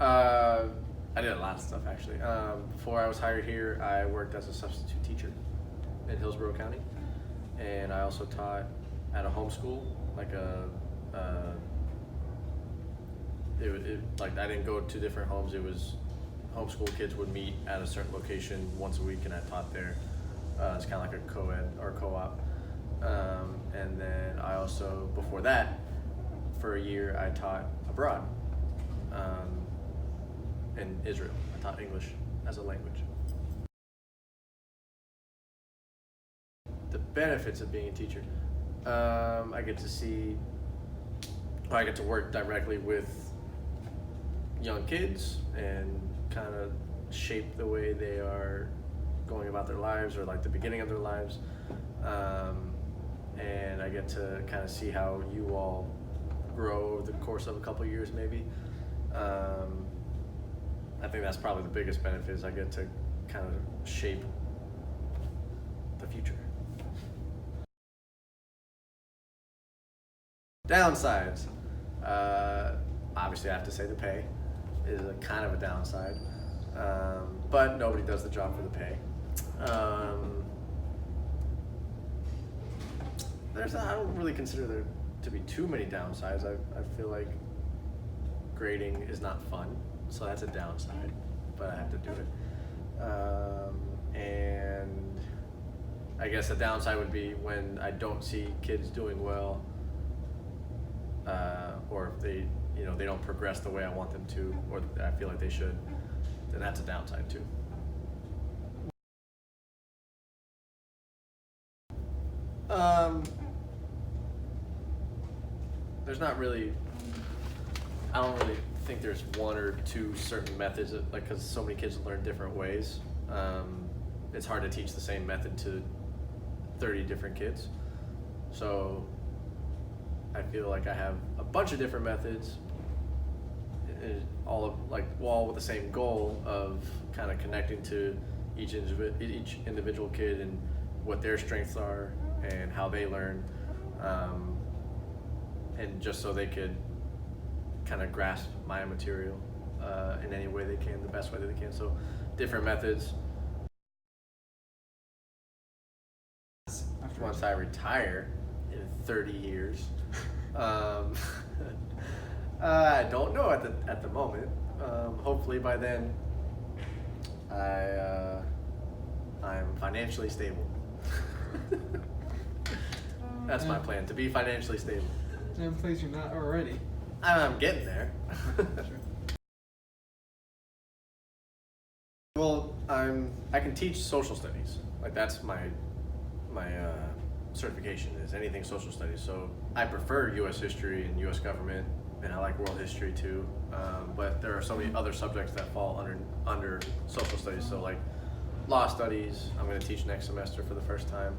I did a lot of stuff actually. Before I was hired here, I worked as a substitute teacher in Hillsborough County, and I also taught at a homeschool, like like I didn't go to different homes. It was homeschool kids would meet at a certain location once a week, and I taught there. It's kind of like a co-ed or co-op. And then I also, before that, for a year, I taught abroad in Israel. I taught English as a language. The benefits of being a teacher. I get to work directly with young kids and kind of shape the way they are going about their lives, or like the beginning of their lives. And I get to kind of see how you all grow over the course of a couple of years maybe. I think that's probably the biggest benefit, is I get to kind of shape the future. Downsides. Obviously I have to say the pay is a kind of a downside, but nobody does the job for the pay. I don't really consider there to be too many downsides. I feel like grading is not fun, so that's a downside, but I have to do it. And I guess a downside would be when I don't see kids doing well, or if they don't progress the way I want them to, or I feel like they should, then that's a downside too. There's not really, I don't really think there's one or two certain methods, like, because so many kids learn different ways. It's hard to teach the same method to 30 different kids. So I feel like I have a bunch of different methods, all with the same goal of kind of connecting to each individual kid and what their strengths are and how they learn, and just so they could kind of grasp my material in any way they can, the best way that they can. So different methods. Once I retire in 30 years, I don't know at the moment. Hopefully by then I'm financially stable. That's my plan, to be financially stable. Damn place you're not already. I'm getting there. Well, I can teach social studies. Like, that's my certification is anything social studies. So I prefer U.S. history and U.S. government, and I like world history too. But there are so many other subjects that fall under social studies. So like law studies, I'm going to teach next semester for the first time.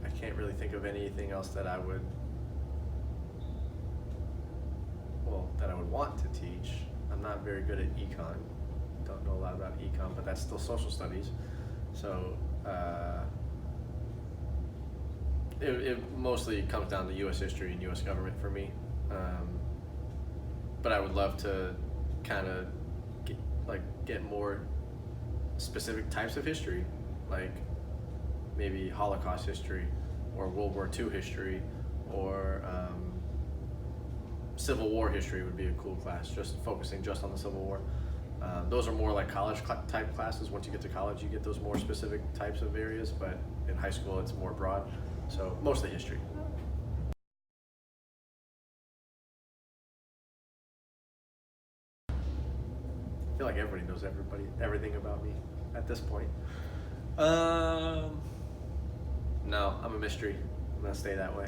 I can't really think of anything else that I would want to teach. I'm not very good at econ. Don't know a lot about econ, but that's still social studies. So it mostly comes down to U.S. history and U.S. government for me. But I would love to kind of get more specific types of history, like maybe Holocaust history or World War II history, or Civil War history would be a cool class, just focusing just on the Civil War. Those are more like college type classes. Once you get to college, you get those more specific types of areas, but in high school it's more broad. So mostly history. I feel like everybody knows everything about me at this point. No, I'm a mystery. I'm gonna stay that way.